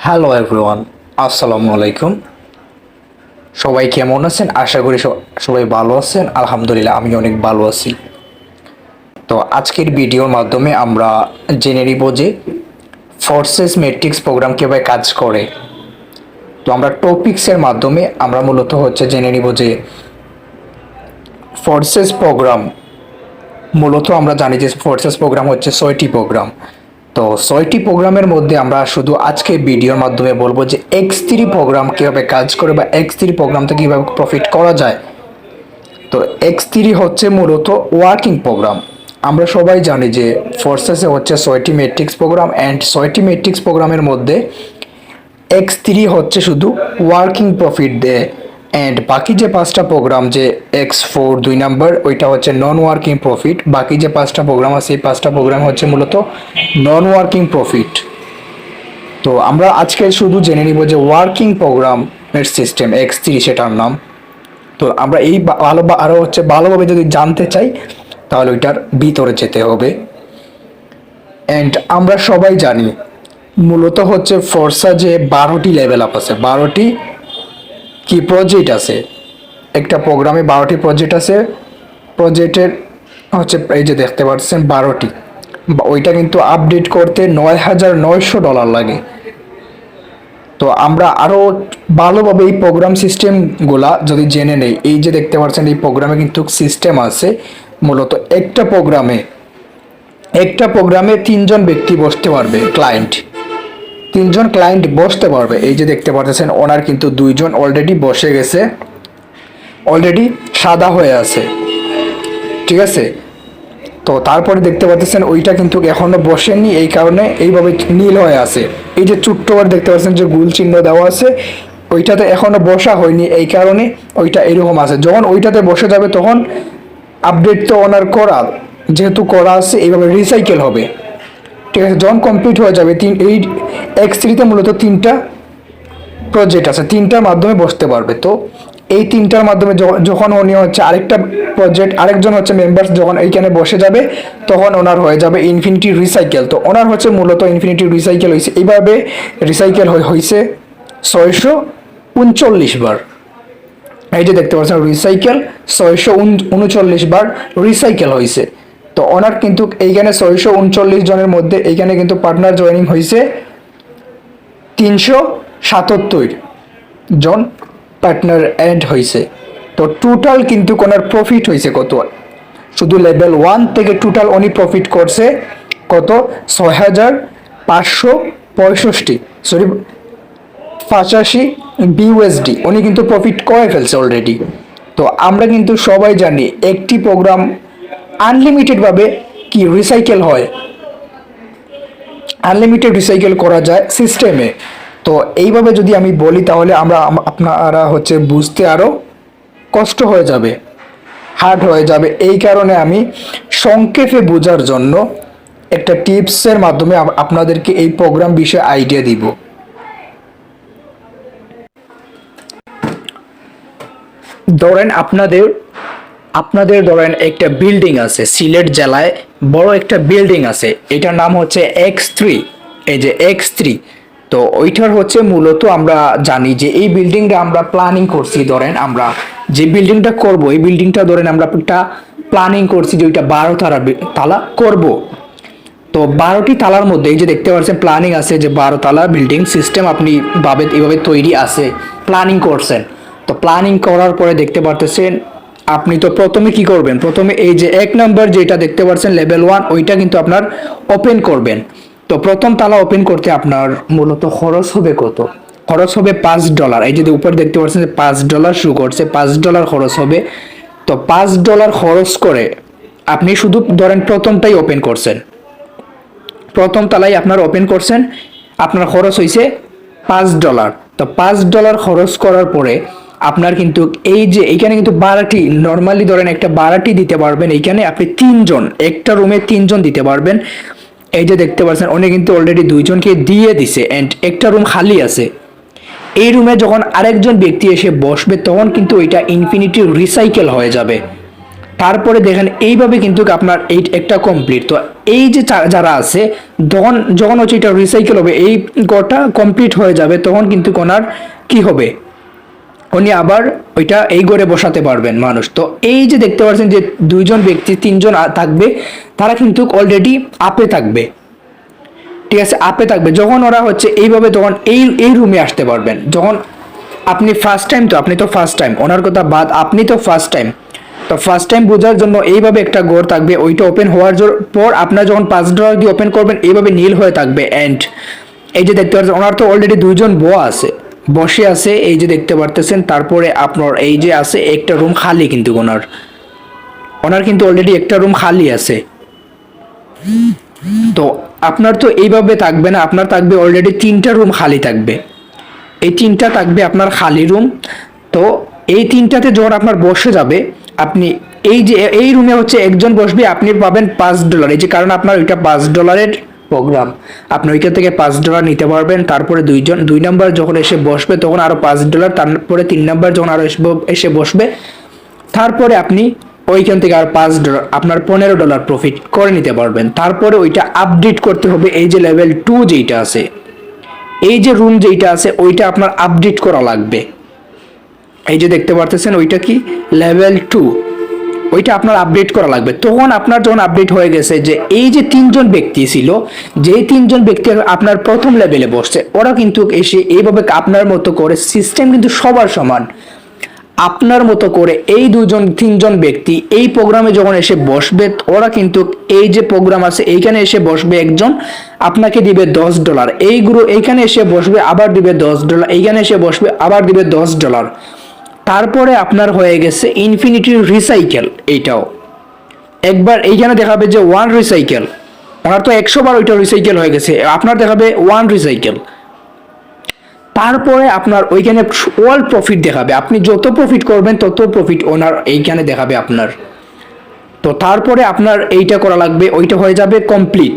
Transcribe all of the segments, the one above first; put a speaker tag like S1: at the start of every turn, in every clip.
S1: Hello everyone, আসসালামু আলাইকুম। সবাই কেমন আছেন? আশা করি সবাই ভালো আছেন। আলহামদুলিল্লাহ, আমি অনেক ভালো আছি। তো আজকের ভিডিওর মাধ্যমে আমরা জেনে নিব যে ফোর্সেস ম্যাট্রিক্স প্রোগ্রাম কীভাবে কাজ করে। তো আমরা টপিক্সের মাধ্যমে আমরা মূলত জেনে নিব যে ফোর্সেস প্রোগ্রাম মূলত আমরা জানি যে ফোর্সেস প্রোগ্রাম হচ্ছে 6টি প্রোগ্রাম। তো 6টি প্রোগ্রামের মধ্যে আমরা শুধু আজকে ভিডিওর মাধ্যমে বলবো যে X3 প্রোগ্রাম কীভাবে কাজ করে বা X3 প্রোগ্রাম থেকে কীভাবে প্রফিট করা যায়। তো X3 হচ্ছে মূলত ওয়ার্কিং প্রোগ্রাম। আমরা সবাই জানি যে ফোর্সেসে হচ্ছে 6টি ম্যাট্রিক্স প্রোগ্রাম অ্যান্ড 6টি ম্যাট্রিক্স প্রোগ্রামের মধ্যে X3 হচ্ছে শুধু ওয়ার্কিং প্রফিট দেয় অ্যান্ড বাকি যে 5টা প্রোগ্রাম যে X4 2 নাম্বার ওইটা হচ্ছে নন ওয়ার্কিং প্রফিট। বাকি যে 5টা প্রোগ্রাম আছে এই 5টা প্রোগ্রাম হচ্ছে মূলত নন ওয়ার্কিং প্রফিট। তো আমরা আজকে শুধু জেনে নিব যে ওয়ার্কিং প্রোগ্রামের সিস্টেম X3 সেটার নাম। তো আমরা এই আরও ভালোভাবে যদি জানতে চাই তাহলে ওইটার ভিতরে যেতে হবে। অ্যান্ড আমরা সবাই জানি মূলত ফোর্সা যে 12টি লেভেল আপ আছে, 12টি কি প্রজেক্ট আছে। একটা প্রোগ্রামে 12টি প্রজেক্ট আছে। প্রজেক্টের এই যে দেখতে পাচ্ছেন 12টি, ওইটা কিন্তু আপডেট করতে $9,900 লাগে। তো আমরা আরও ভালোভাবে এই প্রোগ্রাম সিস্টেমগুলা যদি জেনে নেই, এই যে দেখতে পাচ্ছেন এই প্রোগ্রামে কিন্তু সিস্টেম আছে। মূলত একটা প্রোগ্রামে 3জন ব্যক্তি বসতে পারবে, তিনজন ক্লায়েন্ট বসতে পারবে। এই যে দেখতে পাচ্ছেন ওনার কিন্তু 2জন অলরেডি বসে গেছে, অলরেডি সাদা হয়ে আছে, ঠিক আছে। তো তারপরে দেখতে পাচ্ছেন ওইটা কিন্তু এখনো বসেনি, এই কারণে এইভাবে নীল হয়ে আছে। এই যে ছোট্ট করে দেখতে পাচ্ছেন যে গোল চিহ্ন দেওয়া আছে, ওইটাতে এখনো বসা হয়নি, এই কারণে ওইটা এরকম আছে। যখন ওইটাতে বসে যাবে তখন আপডেট তো ওনার করা, যেহেতু করা আছে এইভাবে রিসাইকেল হবে, ঠিক আছে। যখন কমপ্লিট হয়ে যাবে এই X3তে মূলত 3টা প্রজেক্ট আছে, 3টার মাধ্যমে বসতে পারবে। তো এই 3টার মাধ্যমে যখন উনি আরেকটা প্রজেক্ট, আরেকজন মেম্বার যখন এইখানে বসে যাবে তখন ওনার হয়ে যাবে ইনফিনিটি রিসাইকেল। তো ওনার মূলত ইনফিনিটি রিসাইকেল হয়েছে, এইভাবে রিসাইকেল হয়েছে 639 বার। এই যে দেখতে পাচ্ছেন রিসাইকেল 639 বার রিসাইকেল হয়েছে। তো ওনার কিন্তু এইখানে 639 জনের মধ্যে এইখানে কিন্তু পার্টনার জয়েনিং হয়েছে 377 জন পার্টনার অ্যাড হয়েছে। তো টোটাল কিন্তু ওনার প্রফিট হয়েছে কত, শুধু লেভেল 1 থেকে টোটাল উনি প্রফিট করছে কত, 6,585 BUSD উনি কিন্তু প্রফিট করে ফেলছে অলরেডি। তো আমরা কিন্তু সবাই জানি একটি প্রোগ্রাম আনলিমিটেডভাবে কি রিসাইকেল হয়, আনলিমিটেড রিসাইকেল করা যায় সিস্টেমে। তো এইভাবে যদি আমি বলি তাহলে আপনারা বুঝতে আরও কষ্ট হয়ে যাবে, হার্ড হয়ে যাবে। এই কারণে আমি সংক্ষেপে বোঝার জন্য একটা টিপসের মাধ্যমে আপনাদেরকে এই প্রোগ্রাম বিষয়ে আইডিয়া দিব। ধরেন আপনাদের ধরেন একটা বিল্ডিং আছে, সিলেট জেলায় বড় একটা বিল্ডিং আছে, এটার নাম X3। এই যে X3, তো ওইটার মূলত আমরা জানি যে এই বিল্ডিংটা আমরা প্ল্যানিং করছি। ধরেন আমরা যে বিল্ডিংটা করব, এই বিল্ডিংটা ধরেন আমরা একটা প্ল্যানিং করছি যে ওইটা 12 তালা করব। তো 12টি তালার মধ্যে এই যে দেখতে পাচ্ছেন প্ল্যানিং আছে যে 12 তালা বিল্ডিং সিস্টেম আপনি এভাবে তৈরি আছে, প্ল্যানিং করছেন। তো প্ল্যানিং করার পরে দেখতে পারতেছেন আপনি তো প্রথমে কি করবেন, প্রথমে এই যে 1 নাম্বার যেটা দেখতে পাচ্ছেন লেভেল 1 ওইটা কিন্তু আপনার ওপেন করবেন। তো প্রথম তালা ওপেন করতে আপনার মূলত খরচ হবে কত, খরচ হবে $5। এই যে উপরে দেখতে পাচ্ছেন যে $5 শো করছে, $5 খরচ হবে। তো $5 খরচ করে আপনি শুধু ধরেন প্রথমটাই ওপেন করছেন, প্রথম তালাই আপনার ওপেন করছেন, আপনার খরচ হয়েছে $5। তো $5 খরচ করার পরে আপনার কিন্তু এই যে এইখানে কিন্তু 12টি, নর্মালি ধরেন একটা 12টি দিতে পারবেন। এইখানে আপনি 3জন, একটা রুমে 3জন দিতে পারবেন। এই যে দেখতে পাচ্ছেন উনি কিন্তু অলরেডি 2জনকে দিয়ে দিছে এন্ড একটা রুম খালি আছে। এই রুমে যখন আরেকজন ব্যক্তি এসে বসবে তখন কিন্তু ওইটা ইনফিনিটি রিসাইকেল হয়ে যাবে। তারপরে দেখেন এইভাবে কিন্তু আপনার এই একটা কমপ্লিট। তো এই যে যারা আছে যখন যখন হচ্ছে এটা রিসাইকেল হবে, এই গড়টা কমপ্লিট হয়ে যাবে, তখন কিন্তু ওনার কি হবে, উনি আবার ওইটা এই গড়ে বসাতে পারবেন মানুষ। তো এই যে দেখতে পাচ্ছেন যে দুইজন ব্যক্তি তিনজন থাকবে, তারা কিন্তু অলরেডি আপে থাকবে, ঠিক আছে, আপে থাকবে। যখন ওরা হচ্ছে এইভাবে তখন এই রুমে আসতে পারবেন। যখন আপনি ফার্স্ট টাইম, তো আপনি তো ফার্স্ট টাইম, ওনার কথা বাদ, আপনি তো ফার্স্ট টাইম, তো ফার্স্ট টাইম বোঝার জন্য এইভাবে একটা ঘর থাকবে, ওইটা ওপেন হওয়ার পর আপনার যখন $5 দিয়ে ওপেন করবেন এইভাবে নীল হয়ে থাকবে। অ্যান্ড এই যে দেখতে পাচ্ছেন ওনার তো অলরেডি দুইজন বসে আছে, এই যে দেখতে পারতেছেন। তারপরে আপনার এই যে আছে একটা রুম খালি, কিন্তু ওনার কিন্তু অলরেডি একটা রুম খালি আছে। তো আপনার তো এইভাবে থাকবে না, আপনার থাকবে অলরেডি 3টা রুম খালি থাকবে, এই 3টা থাকবে আপনার খালি রুম। তো এই 3টাতে যখন আপনার বসে যাবে, আপনি এই যে এই রুমে হচ্ছে একজন বসবে, আপনি পাবেন $5। এই যে কারণ আপনার ওইটা $5 প্রোগ্রাম, আপনি ওইখান থেকে $5 নিতে পারবেন। তারপরে দুই নাম্বার যখন এসে বসবে তখন আরো $5, তারপরে 3 নাম্বার যখন আরো এসে বসবে, তারপরে আপনি ওইখান থেকে আর $5 আপনার $15 প্রফিট করে নিতে পারবেন। তারপরে ওইটা আপডেট করতে হবে, এই যে লেভেল 2 যেটা আছে, এই যে রুম যেটা আছে ওইটা আপনার আপডেট করা লাগবে। এই যে দেখতে পারতেছেন ওইটা কি লেভেল 2, ওইটা আপনার আপডেট করা লাগবে। তখন আপনার যখন আপডেট হয়ে গেছে যে এই যে 3জন ব্যক্তি ছিল, যে 3জন ব্যক্তি আপনার প্রথম লেভেলে বসছে, ওরা কিন্তু এসে এইভাবে আপনার মতো করে, সিস্টেম কিন্তু সবার সমান, আপনার মতো করে এই 3জন ব্যক্তি এই প্রোগ্রামে যখন এসে বসবে, ওরা কিন্তু এই যে প্রোগ্রাম আছে এইখানে এসে বসবে, একজন আপনাকে দিবে $10, এইখানে এসে বসবে আবার দিবে $10, এইখানে এসে বসবে আবার দিবে $10। তারপরে আপনার হয়ে গেছে ইনফিনিটি রিসাইকেল। এইটাও একবার এইখানে দেখাবে যে 1 রিসাইকেল, ওনার তো 100 বার ওইটা রিসাইকেল হয়ে গেছে, আপনার দেখাবে 1 রিসাইকেল। তারপরে আপনার ওইখানে অল প্রফিট দেখাবে, আপনি যত প্রফিট করবেন তত প্রফিট ওনার এইখানে দেখাবে আপনার। তো তারপরে আপনার এইটা করা লাগবে, ওইটা হয়ে যাবে কমপ্লিট।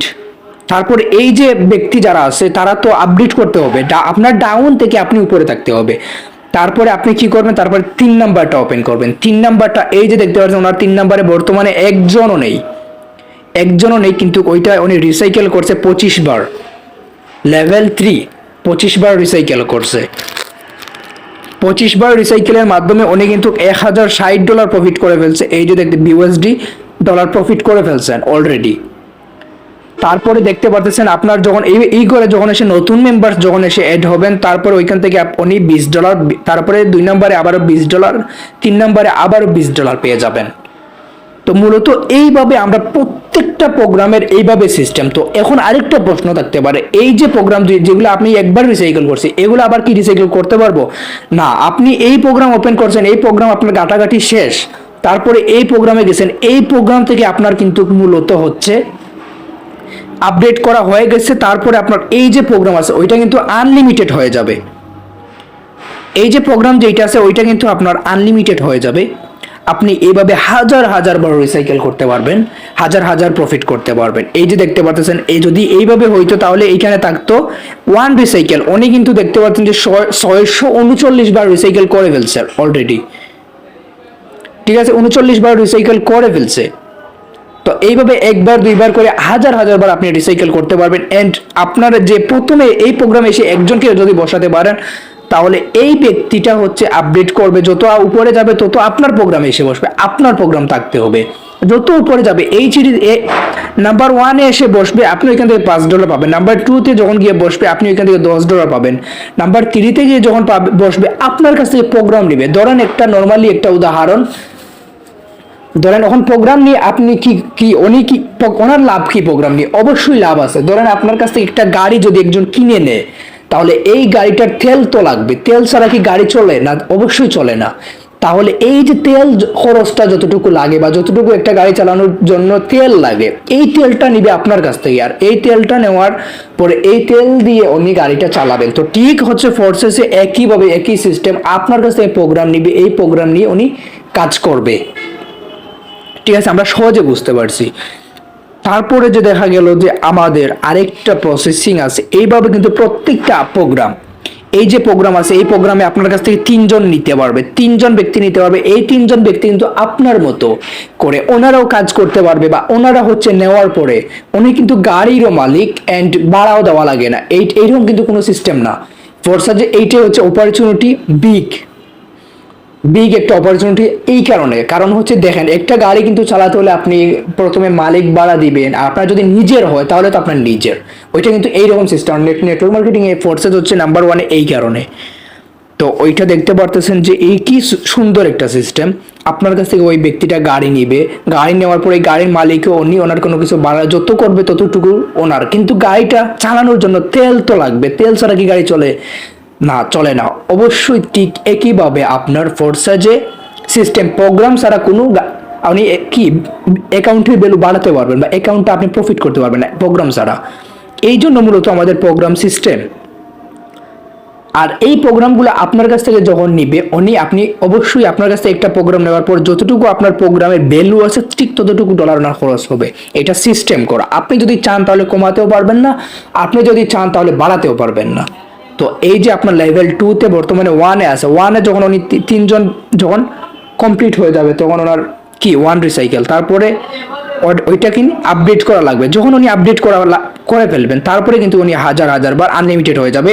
S1: তারপরে এই যে ব্যক্তি যারা আছে তারা তো আপডেট করতে হবে, আপনার ডাউন থেকে আপনি উপরে থাকতে হবে। তারপরে আপনি কি করবেন, তারপরে 3 নাম্বারটা ওপেন করবেন। 3 নাম্বারটা এই যে দেখতে পাচ্ছেন ওনার 3 নাম্বারে বর্তমানে একজনও নেই, কিন্তু ওইটা উনি রিসাইকেল করছে 25 বার, লেভেল 3 25 বার রিসাইকেল করছে। 25 বার রিসাইকেলের মাধ্যমে উনি কিন্তু $1060 প্রফিট করে ফেলছে। এই যে দেখতে USD ডলার প্রফিট করে ফেলছেন অলরেডি। তারপরে দেখতে পারতেছেন আপনার যখন এই করে যখন এসে নতুন মেম্বার যখন এসে অ্যাড হবেন, তারপর ওইখান থেকে উনি $20, তারপরে 2 নম্বরে আবারও $20, 3 নম্বরে আবারও $20 পেয়ে যাবেন। তো মূলত এইভাবে আমরা প্রত্যেকটা প্রোগ্রামের এইভাবে সিস্টেম। তো এখন আরেকটা প্রশ্ন থাকতে পারে, এই যে প্রোগ্রাম যেগুলো আপনি একবার রিসাইকেল করছি, এগুলো আবার কি রিসাইকেল করতে পারবো? না, আপনি এই প্রোগ্রাম ওপেন করছেন, এই প্রোগ্রাম আপনার ঘাটাঘাটি শেষ, তারপরে এই প্রোগ্রামে গেছেন, এই প্রোগ্রাম থেকে আপনার কিন্তু মূলত হচ্ছে আপডেট করা হয়ে গেছে। তারপরে আপনার এই যে প্রোগ্রাম আছে ওইটা কিন্তু আনলিমিটেড হয়ে যাবে, এই যে প্রোগ্রাম যেটা আছে ওইটা কিন্তু আপনার আনলিমিটেড হয়ে যাবে। আপনি এইভাবে হাজার বার রিসাইকেল করতে পারবেন, হাজার প্রফিট করতে পারবেন। এই যে দেখতে পাচ্ছেন, এই যদি এইভাবে হইতো তাহলে এইখানে থাকতো 1 রিসাইকেল, উনি কিন্তু দেখতে পাচ্ছেন যে 639 বার রিসাইকেল করে ফেলছে অলরেডি, ঠিক আছে, 39 বার রিসাইকেল করে ফেলছে। তো এইভাবে একবার দুইবার করে হাজার বার আপনি রিসাইকেল করতে পারবেন। এন্ড আপনার যে প্রথমে এই প্রোগ্রামে এসে একজনকে যদি বসাতে পারেন, তাহলে এই ব্যক্তিটা হচ্ছে আপডেট করবে, যত উপরে যাবে তত আপনার প্রোগ্রামে এসে বসবে, আপনার প্রোগ্রাম থাকতে হবে। যত উপরে যাবে এই সিরিজ নাম্বার 1 এ এসে বসবে, আপনি ওইখান থেকে $5 পাবেন। নাম্বার 2 তে যখন গিয়ে বসবে আপনি ওইখান থেকে $10 পাবেন। নাম্বার 3 তে গিয়ে যখন বসবে আপনার কাছ থেকে প্রোগ্রাম নেবে। ধরেন নর্মালি একটা উদাহরণ ধরেন, এখন প্রোগ্রাম নিয়ে আপনি ওনার লাভ কি? প্রোগ্রাম নিয়ে অবশ্যই লাভ আছে। ধরেন আপনার কাছ থেকে একটা গাড়ি যদি একজন কিনে নেয়, তাহলে এই গাড়িটার তেল তো লাগবে, তেল ছাড়া কি গাড়ি চলে না? অবশ্যই চলে না। তাহলে এই যে তেল খরচটা যতটুকু লাগে বা যতটুকু একটা গাড়ি চালানোর জন্য তেল লাগে, এই তেলটা নিবে আপনার কাছ থেকে। আর এই তেলটা নেওয়ার পরে এই তেল দিয়ে উনি গাড়িটা চালাবেন। তো ঠিক হচ্ছে ফোর্সেসে একইভাবে একই সিস্টেম, আপনার কাছ থেকে প্রোগ্রাম নিবে, এই প্রোগ্রাম নিয়ে উনি কাজ করবে, ঠিক আছে, আমরা সহজে বুঝতে পারছি। তারপরে যে দেখা গেল যে আমাদের আরেকটা প্রসেসিং আছে, এইভাবে কিন্তু প্রত্যেকটা প্রোগ্রাম এই যে প্রোগ্রাম আছে এই প্রোগ্রামে আপনার কাছ থেকে 3 জন নিতে পারবে, 3 জন ব্যক্তি নিতে পারবে। এই 3 জন ব্যক্তি কিন্তু আপনার মতো করে ওনারাও কাজ করতে পারবে, বা ওনারা হচ্ছে নেওয়ার পরে উনি কিন্তু গাড়িরও মালিক অ্যান্ড ভাড়াও দেওয়া লাগে না। এইরকম কিন্তু কোনো সিস্টেম না। ফোর্সাজে এইটাই হচ্ছে অপরচুনিটি, বিগ একটা অপরচুনিটি। এই কারণ হচ্ছে দেখেন, একটা গাড়ি কিন্তু চালাতে হলে আপনি প্রথমে মালিক ভাড়া দিবেন, আপনার যদি নিজের হয় তাহলে তো আপনার নিজের। ওইটা কিন্তু এইরকম সিস্টেম। নেটওয়ার্ক মার্কেটিং এ ফোর্সেস হচ্ছে নাম্বার 1 এই কারণে। তো ওইটা দেখতে পারতেছেন যে এই কি সুন্দর একটা সিস্টেম। আপনার কাছ থেকে ওই ব্যক্তিটা গাড়ি নিবে, গাড়ি নেওয়ার পরে গাড়ির মালিকও উনি, ওনার কোনো কিছু ভাড়া যত করবে ততটুকু ওনার, কিন্তু গাড়িটা চালানোর জন্য তেল তো লাগবে, তেল ছাড়া কি গাড়ি চলে? না, চলে না। অবশ্যই ঠিক একইভাবে আপনার ফোর্সাজে সিস্টেম প্রোগ্রাম ছাড়া কোনো আপনি কি অ্যাকাউন্টের ভ্যালু বাড়াতে পারবেন বা অ্যাকাউন্টটা আপনি প্রফিট করতে পারবেন না প্রোগ্রাম ছাড়া। এই জন্য মূলত আমাদের প্রোগ্রাম সিস্টেম। আর এই প্রোগ্রামগুলো আপনার কাছ থেকে যখন নিবে আপনি অবশ্যই আপনার কাছ থেকে একটা প্রোগ্রাম নেওয়ার পর যতটুকু আপনার প্রোগ্রামের ভ্যালু আছে ঠিক ততটুকু ডলার ওনার খরচ হবে। এটা সিস্টেম করা। আপনি যদি চান তাহলে কমাতেও পারবেন না, আপনি যদি চান তাহলে বাড়াতেও পারবেন না। তো এই যে আপনার লেভেল 2-তে বর্তমানে 1-এ আছে, 1-এ যখন উনি 3 জন যখন কমপ্লিট হয়ে যাবে তখন ওনার কি 1 রিসাইকেল, তারপরে ওইটা কি আপডেট করা লাগবে। যখন উনি আপডেট করে ফেলবেন তারপরে কিন্তু উনি হাজার বার আনলিমিটেড হয়ে যাবে।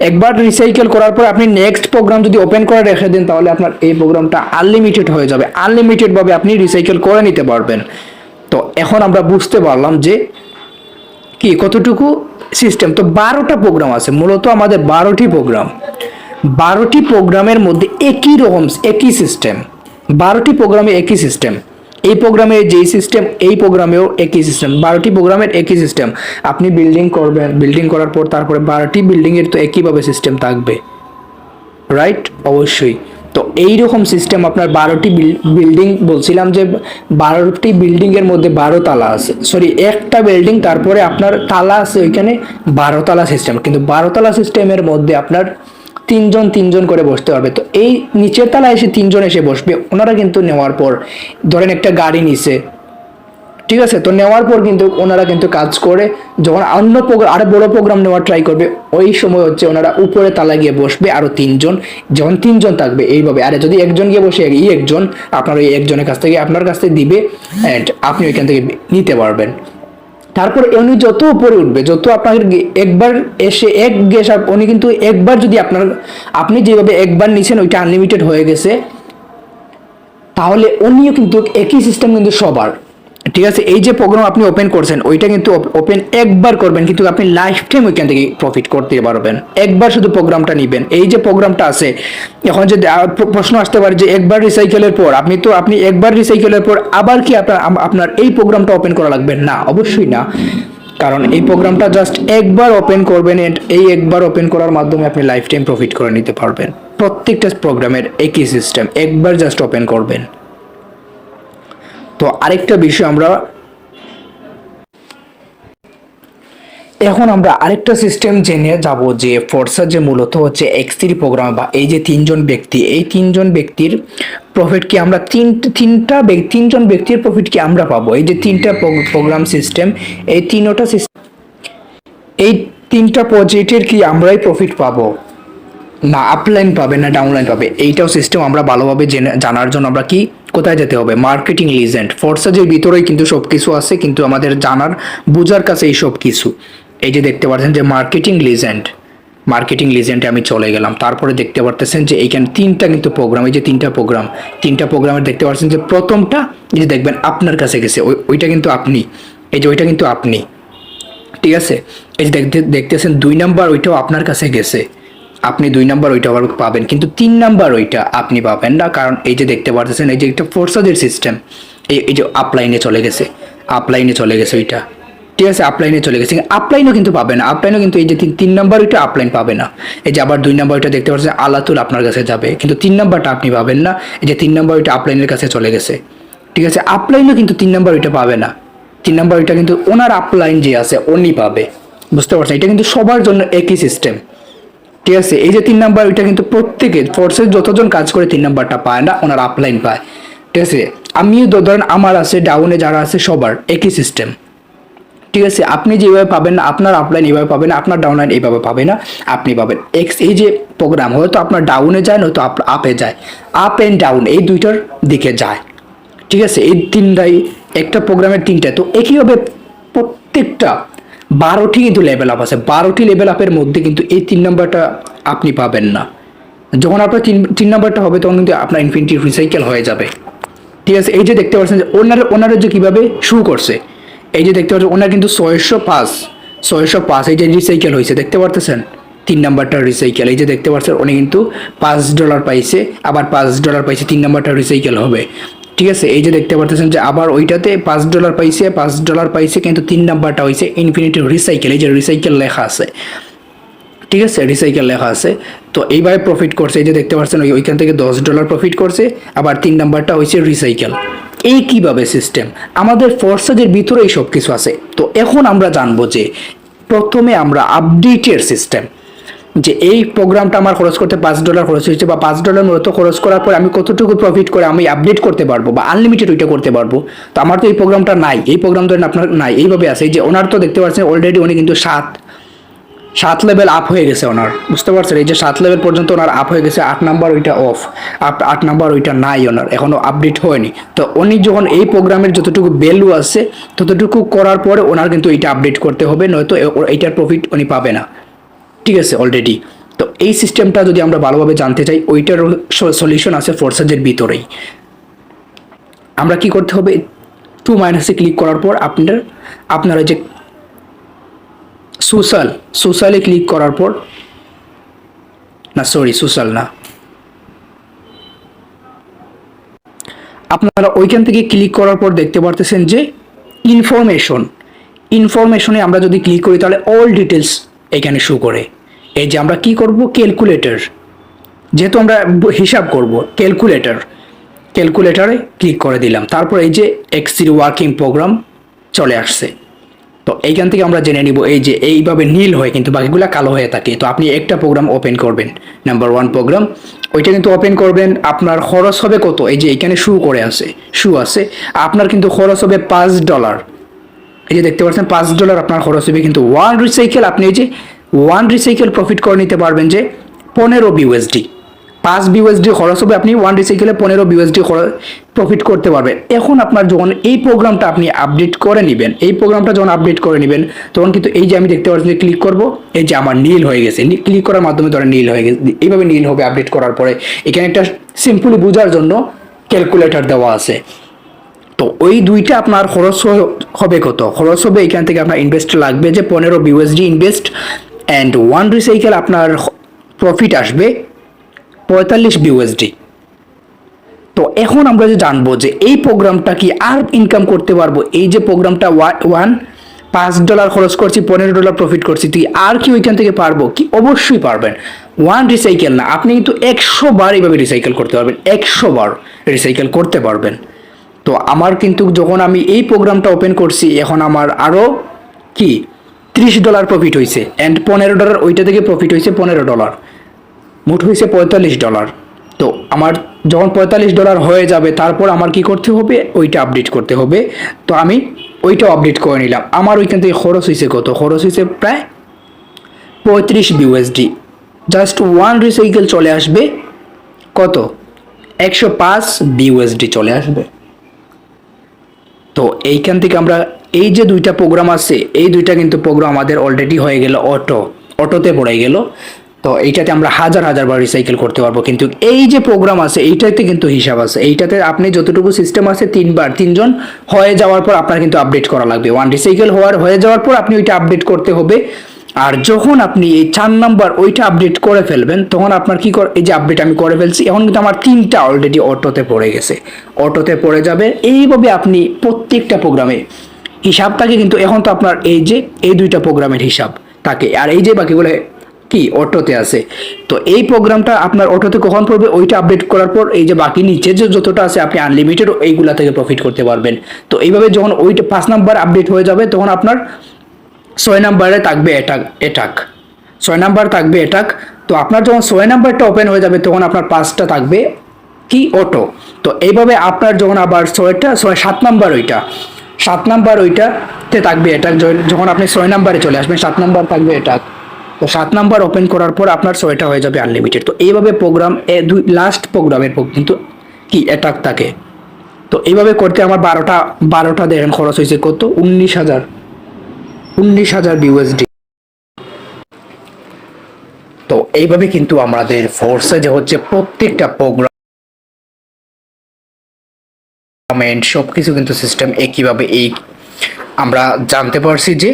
S1: একবার রিসাইকেল করার পর আপনি নেক্সট প্রোগ্রাম যদি ওপেন করে রেখে দেন তাহলে আপনার এই প্রোগ্রামটা আনলিমিটেড হয়ে যাবে, আনলিমিটেড ভাবে আপনি রিসাইকেল করে নিতে পারবেন। তো এখন আমরা বুঝতে পারলাম যে কি কতটুকু সিস্টেম। তো 12টা প্রোগ্রাম আছে, মূলত আমাদের 12টি প্রোগ্রাম, 12টি প্রোগ্রামের মধ্যে একই সিস্টেম, 12টি প্রোগ্রামে একই সিস্টেম। এই প্রোগ্রামে যেই সিস্টেম এই প্রোগ্রামেও একই সিস্টেম, 12টি প্রোগ্রামের একই সিস্টেম। আপনি বিল্ডিং করবেন, বিল্ডিং করার পর তারপরে 12টি বিল্ডিংয়ের তো একইভাবে সিস্টেম থাকবে, রাইট? অবশ্যই। তো এইরকম সিস্টেম আপনার 12টি বিল্ডিং, বলছিলাম যে 12টি বিল্ডিংয়ের মধ্যে 12 তালা আছে, সরি একটা বিল্ডিং তারপরে আপনার তালা আছে ওইখানে 12 তালা সিস্টেম, কিন্তু 12 তালা সিস্টেমের মধ্যে আপনার 3 জন করে বসতে পারবে। তো এই নিচের তলায় এসে 3 জন এসে বসবে, ওনারা কিন্তু নেওয়ার পর ধরেন একটা গাড়ি নিছে, ঠিক আছে, তো নেওয়ার পর কিন্তু ওনারা কিন্তু কাজ করে যখন অন্য প্রোগ্রাম আরো বড় প্রোগ্রাম নেওয়ার ট্রাই করবে ওই সময় হচ্ছে ওনারা উপরে তালা গিয়ে বসবে আরো 3 জন, যখন 3 জন থাকবে এইভাবে। আরে যদি একজন গিয়ে বসে একজন আপনার ওই একজনের কাছ থেকে আপনার কাছ থেকে দিবে অ্যান্ড আপনি ওইখান থেকে নিতে পারবেন। তারপর উনি যত উপরে উঠবে, যত আপনার একবার এসে উনি কিন্তু একবার যদি আপনি যেভাবে একবার নিছেন ওইটা আনলিমিটেড হয়ে গেছে, তাহলে উনিও কিন্তু একই সিস্টেম কিন্তু সবার, ঠিক আছে। এই যে প্রোগ্রাম আপনি ওপেন করছেন ওইটা কিন্তু ওপেন একবার করবেন, কিন্তু আপনি লাইফ টাইম ওইখান থেকে প্রফিট করতে পারবেন। একবার শুধু প্রোগ্রামটা নেবেন, এই যে প্রোগ্রামটা আছে। এখন যে প্রশ্ন আসতে পারে যে একবার রিসাইকেলের পর আপনি একবার রিসাইকেলের পর আবার কি আপনার এই প্রোগ্রামটা ওপেন করা লাগবে? না, অবশ্যই না। কারণ এই প্রোগ্রামটা জাস্ট একবার ওপেন করবেন, এই একবার ওপেন করার মাধ্যমে আপনি লাইফ টাইম প্রফিট করে নিতে পারবেন। প্রত্যেকটা প্রোগ্রামের একই সিস্টেম, একবার জাস্ট ওপেন করবেন। তো আরেকটা বিষয় এখন আমরা আরেকটা সিস্টেম জেনে যাব যে ফোর্সা যে মূলত হচ্ছে X3 প্রোগ্রাম বা এই যে 3 জন ব্যক্তি, এই 3 জন ব্যক্তির প্রফিট কি আমরা 3জন ব্যক্তির প্রফিট কি আমরা পাবো? এই যে 3টা প্রোগ্রাম সিস্টেম, এই 3টা প্রজেক্টের কি আমরাই প্রফিট পাবো? না, আপলাইন পাবে না ডাউনলাইন পাবে। এইটাও সিস্টেম আমরা ভালোভাবে জানার জন্য আমরা কি কোথায় যেতে হবে? Marketing legend. ফোর্সাজের ভিতরেই কিন্তু সবকিছু আছে, কিন্তু আমাদের বোঝার কাছে এই সব কিছু। এই যে দেখতে পাচ্ছেন যে মার্কেটিং লিজেন্ডে আমি চলে গেলাম, তারপরে দেখতে পারতেছেন যে এইখানে 3টা কিন্তু প্রোগ্রাম, এই যে 3টা প্রোগ্রামের দেখতে পাচ্ছেন যে প্রথমটা এই যে দেখবেন আপনার কাছে গেছে, ওইটা কিন্তু আপনি, এই যে ওইটা কিন্তু আপনি, ঠিক আছে। এই যে দেখতেছেন 2 নাম্বার ওইটাও আপনার কাছে গেছে, আপনি 2 নাম্বার ওইটা আবার পাবেন, কিন্তু 3 নাম্বার ওইটা আপনি পাবেন না। কারণ এই যে দেখতে পাচ্ছেন এই যে একটা ফোর্সাজের সিস্টেম, এই যে আপলাইনে চলে গেছে ওইটা, ঠিক আছে, আপলাইনে চলে গেছে। আপলাইনও কিন্তু পাবে না, আপলাইনও কিন্তু এই যে 3 নাম্বার ওইটা আপলাইন পাবে না। এই যে আবার 2 নাম্বার ওইটা দেখতে পাচ্ছেন আলাতুল আপনার কাছে যাবে, কিন্তু 3 নাম্বারটা আপনি পাবেন না। এই যে 3 নাম্বার ওইটা আপলাইনের কাছে চলে গেছে, ঠিক আছে। আপলাইনও কিন্তু 3 নাম্বার ওইটা পাবে না, 3 নাম্বার ওইটা কিন্তু ওনার আপলাইন যে আছে উনি পাবে, বুঝতে পারছেন? এটা কিন্তু সবার জন্য একই সিস্টেম, ঠিক আছে। এই যে 3 নাম্বার ওইটা কিন্তু প্রত্যেকে ফোর্সে যতজন কাজ করে 3 নাম্বারটা পায় না, ওনার আপলাইন পায়, ঠিক আছে। আমিও ধরেন আমার আছে ডাউনে যারা আছে সবার একই সিস্টেম, ঠিক আছে, আপনি যেভাবে পাবেন না, আপনার আপলাইন এইভাবে পাবেন না, আপনার ডাউনলাইন এইভাবে পাবে না, আপনি পাবেন এই যে প্রোগ্রাম হয়তো আপনার ডাউনে যায়, নয়তো আপে যায়, আপ অ্যান্ড ডাউন এই দুইটার দিকে যায়। ঠিক আছে, এই তিনটাই একটা প্রোগ্রামের তিনটা। তো একইভাবে প্রত্যেকটা 12টি কিন্তু লেভেল আপ আছে, 12টি লেভেল আপের মধ্যে কিন্তু এই 3 নাম্বারটা আপনি পাবেন না। যখন আপনার তিন নাম্বারটা হবে তখন কিন্তু আপনার ইনফিনিটি রিসাইকেল হয়ে যাবে। ঠিক আছে, এই যে দেখতে পাচ্ছেন যে ওনারা যে কিভাবে শুরু করছে, এই যে দেখতে পাচ্ছেন ওনার কিন্তু 605 এই যে রিসাইকেল হয়েছে, দেখতে পারতেছেন 3 নাম্বারটা রিসাইকেল। এই যে দেখতে পাচ্ছেন উনি কিন্তু $5 পাইছে, আবার $5 পাইছে, 3 নাম্বারটা রিসাইকেল হবে। ঠিক আছে, এই যে দেখতে পারতেছেন যে আবার ওইটাতে $5 পাইছে, $5 পাইছে, কিন্তু 3 নাম্বারটা হয়েছে ইনফিনিটি রিসাইকেল। এই যে রিসাইকেল লেখা আছে, ঠিক আছে, রিসাইকেল লেখা আছে। তো এইভাবে প্রফিট করছে, এই যে দেখতে পাচ্ছেন ওইখান থেকে $10 প্রফিট করছে, আবার 3 নাম্বারটা হয়েছে রিসাইকেল। এই কিভাবে সিস্টেম, আমাদের ফোর্সের ভিতরেই সব কিছু আছে। তো এখন আমরা জানবো যে প্রথমে আমরা আপডেটের সিস্টেম, যে এই প্রোগ্রামটা আমার খরচ করতে $5 খরচ হয়েছে, বা $5 মূলত খরচ করার পর আমি কতটুকু প্রফিট করে আমি আপডেট করতে পারবো বা আনলিমিটেড ওইটা করতে পারবো। তো আমার তো এই প্রোগ্রামটা নাই, এই প্রোগ্রাম ধরেন আপনার নাই, এইভাবে আছে। এই যে ওনার তো দেখতে পাচ্ছেন অলরেডি উনি কিন্তু 7 লেভেল আপ হয়ে গেছে ওনার, বুঝতে পারছেন? এই যে 7 লেভেল পর্যন্ত ওনার আপ হয়ে গেছে, 8 নাম্বার ওইটা অফ, 8 নাম্বার ওইটা নাই ওনার, এখনো আপডেট হয়নি। তো উনি যখন এই প্রোগ্রামের যতটুকু ভ্যালু আছে ততটুকু করার পরে ওনার কিন্তু এইটা আপডেট করতে হবে, নয়তো এইটার প্রফিট উনি পাবে না। ঠিক আছে, অলরেডি। তো এই সিস্টেমটা যদি আমরা ভালোভাবে জানতে চাই, ওইটার সলিউশন আছে ফোর্সের ভিতরেই। আমরা কি করতে হবে, 2 মাইনাসে ক্লিক করার পর আপনারা যে সোশ্যালে ক্লিক করার পর, না সরি সোশ্যাল না, আপনারা ওইখান থেকে ক্লিক করার পর দেখতে পারতেছেন যে ইনফরমেশনে আমরা যদি ক্লিক করি তাহলে অল ডিটেলস এখানে শো করে। এই যে আমরা কি করব, ক্যালকুলেটর, যেহেতু আমরা হিসাব করব, ক্যালকুলেটরে ক্লিক করে দিলাম। তারপর এই যে X3 ওয়ার্কিং প্রোগ্রাম চলে আসছে। তো এইখান থেকে আমরা জেনে নিব, এই যে এইভাবে নীল হয় কিন্তু বাকিগুলো কালো হয়ে থাকে। তো আপনি একটা প্রোগ্রাম ওপেন করবেন, নাম্বার 1 প্রোগ্রাম, ওইটা কিন্তু ওপেন করবেন। আপনার খরচ হবে কত, এই যে এখানে শু আছে, আপনার কিন্তু খরচ হবে $5। এই যে দেখতে পাচ্ছেন $5 আপনার খরচ হবে, কিন্তু 1 রিসাইকেল আপনি এই যে 1 রিসাইকেল প্রফিট করে নিতে পারবেন যে 15 বিউএসডি। 5 বিউএসডি খরচ হবে, আপনি 1 রিসাইকেলে 15 বিউএসডি প্রফিট করতে পারবেন। এখন আপনার যখন এই প্রোগ্রামটা আপনি আপডেট করে নেবেন, তখন কিন্তু এই যে আমি দেখতে পাচ্ছি ক্লিক করব, এই যে আমার নীল হয়ে গেছে, ক্লিক করার মাধ্যমে ধরেন নীল হয়ে গেছে, এইভাবে নীল হবে আপডেট করার পরে। এখানে একটা সিম্পলি বোঝার জন্য ক্যালকুলেটর দেওয়া আছে। তো ওই দুইটা আপনার খরচ হবে কত, খরচ হবে এখান থেকে আপনার ইনভেস্ট লাগবে যে 15 বিউএসডি ইনভেস্ট, অ্যান্ড 1 রিসাইকেল আপনার প্রফিট আসবে 45 বিউএসডি। তো এখন আমরা যে জানবো যে এই প্রোগ্রামটা কি আর ইনকাম করতে পারবো, এই যে প্রোগ্রামটা $5 খরচ করছি, $15 প্রফিট করছি, তুই আর কি ওইখান থেকে পারবো কি? অবশ্যই পারবেন। 1 রিসাইকেল না, আপনি কিন্তু 100 বার এইভাবে রিসাইকেল করতে পারবেন, 100 বার রিসাইকেল করতে পারবেন। তো আমার কিন্তু যখন আমি এই প্রোগ্রামটা ওপেন করছি, এখন আমার আরও কি $30 প্রফিট হয়েছে, অ্যান্ড $15 ওইটা থেকে প্রফিট হয়েছে, $15 মোট হয়েছে $45। তো আমার যখন $45 হয়ে যাবে, তারপর আমার কি করতে হবে, ওইটা আপডেট করতে হবে। তো আমি ওইটাও আপডেট করে নিলাম। আমার ওইখান থেকে খরচ হয়েছে কত, খরচ হয়েছে প্রায় 35 বিউএসডি। জাস্ট 1 রিসাইকেল চলে আসবে কত, 105 বিউএসডি চলে আসবে। তো এইখান থেকে আমরা এই যে দুইটা প্রোগ্রাম আছে, এই দুইটা কিন্তু প্রোগ্রাম আমাদের অলরেডি হয়ে গেল, অটোতে পড়ে গেল। তো এইটাতে আমরা হাজার বার রিসাইকেল করতে পারবো। কিন্তু এই যে প্রোগ্রাম আছে এইটাতে কিন্তু হিসাব আছে, এইটাতে আপনি যতটুকু সিস্টেম আছে 3জন হয়ে যাওয়ার পর আপনার কিন্তু আপডেট করা লাগবে। 1 রিসাইকেল হয়ে যাওয়ার পর আপনি ওইটা আপডেট করতে হবে। আর যখন আপনি এই 4 নাম্বার ওইটা আপডেট করে ফেলবেন, তখন আপনার কি এই যে আপডেট আমি করে ফেলছি, এখন কিন্তু আমার 3টা অলরেডি অটোতে পড়ে গেছে, অটোতে পড়ে যাবে। এইভাবে আপনি প্রত্যেকটা প্রোগ্রামে হিসাব থাকে, কিন্তু এখন তো আপনার এই যে এই দুইটা প্রোগ্রামের হিসাব থাকে, আর এই যে বাকিগুলো কি অটোতে আছে। তো এই প্রোগ্রামটা আপনার অটোতে কখন পড়বে, ওইটা আপডেট করার পর এই যে বাকি নিচে যে যতটা আছে আপনি আনলিমিটেড এইগুলা থেকে প্রফিট করতে পারবেন। তো এইভাবে যখন ওইটা 5 নাম্বার আপডেট হয়ে যাবে, তখন আপনার 6 নাম্বারে থাকবে এটাক, 6 নাম্বার থাকবে এটাক। তো আপনার যখন 6 নাম্বারটা ওপেন হয়ে যাবে, তখন আপনার 5টা থাকবে কি অটো। তো এইভাবে আপনার যখন আবার 7 নাম্বার ওইটা 7 নাম্বার ওইটাতে থাকবে এটা, যখন আপনি 6 নাম্বারে চলে আসবেন 7 নাম্বার থাকবে এটা। তো 7 নাম্বার ওপেন করার পর আপনার 6টা হয়ে যাবে আনলিমিটেড। তো এইভাবে প্রোগ্রাম লাস্ট প্রোগ্রামের কিন্তু কি অ্যাটাক থাকে। তো এইভাবে করতে আমার 12টা দেখেন খরচ হয়েছে কত, 19,000 বিউএসডি। তো এইভাবে কিন্তু আমাদের ফোর্সে যে হচ্ছে প্রত্যেকটা প্রোগ্রাম সবকিছু কিন্তু সিস্টেম একইভাবে আমরা জানতে পারছি যে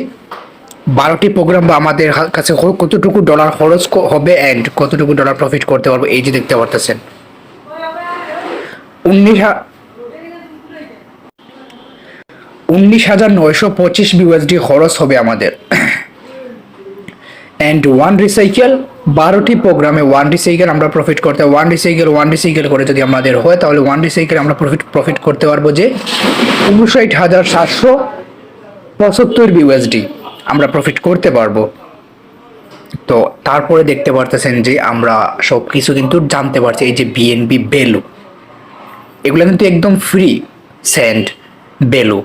S1: 12টি প্রোগ্রাম বা আমাদের কাছে কতটুকু ডলার খরচ হবে অ্যান্ড কতটুকু ডলার প্রফিট করতে পারবো, এই যে দেখতে পারতেছেন 19,925 বিউএসডি খরচ হবে আমাদের। অ্যান্ড ওয়ান রিসাইকেল 12টি প্রোগ্রামে ওয়ান রিসাইকেল আমরা প্রফিট করতে, ওয়ান রিসাইকেল করে যদি আমাদের হয় তাহলে ওয়ান রিসাইকেল আমরা প্রফিট করতে পারবো যে 59,775 বিউএসডি আমরা প্রফিট করতে পারবো। তো তারপরে দেখতে পারতেছেন যে আমরা সব কিছু কিন্তু জানতে পারছি, এই যে বিএনবি ভ্যালু এগুলো কিন্তু একদম ফ্রি সেন্ড ভ্যালু।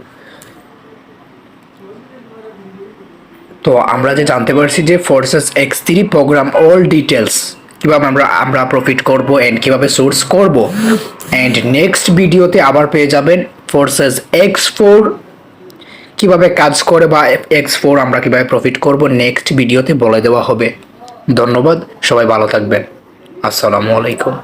S1: তো আমরা যে জানতে পারছি যে forces X3 programme all details কিভাবে আমরা প্রফিট করব এন্ড কিভাবে সোর্স করব। এন্ড নেক্সট ভিডিওতে আবার পেয়ে যাবেন ফোর্সেস X4 কিভাবে কাজ করে বা X4 আমরা কিভাবে প্রফিট করব, নেক্সট ভিডিওতে বলে দেওয়া হবে। ধন্যবাদ, সবাই ভালো থাকবেন। আসসালামু আলাইকুম।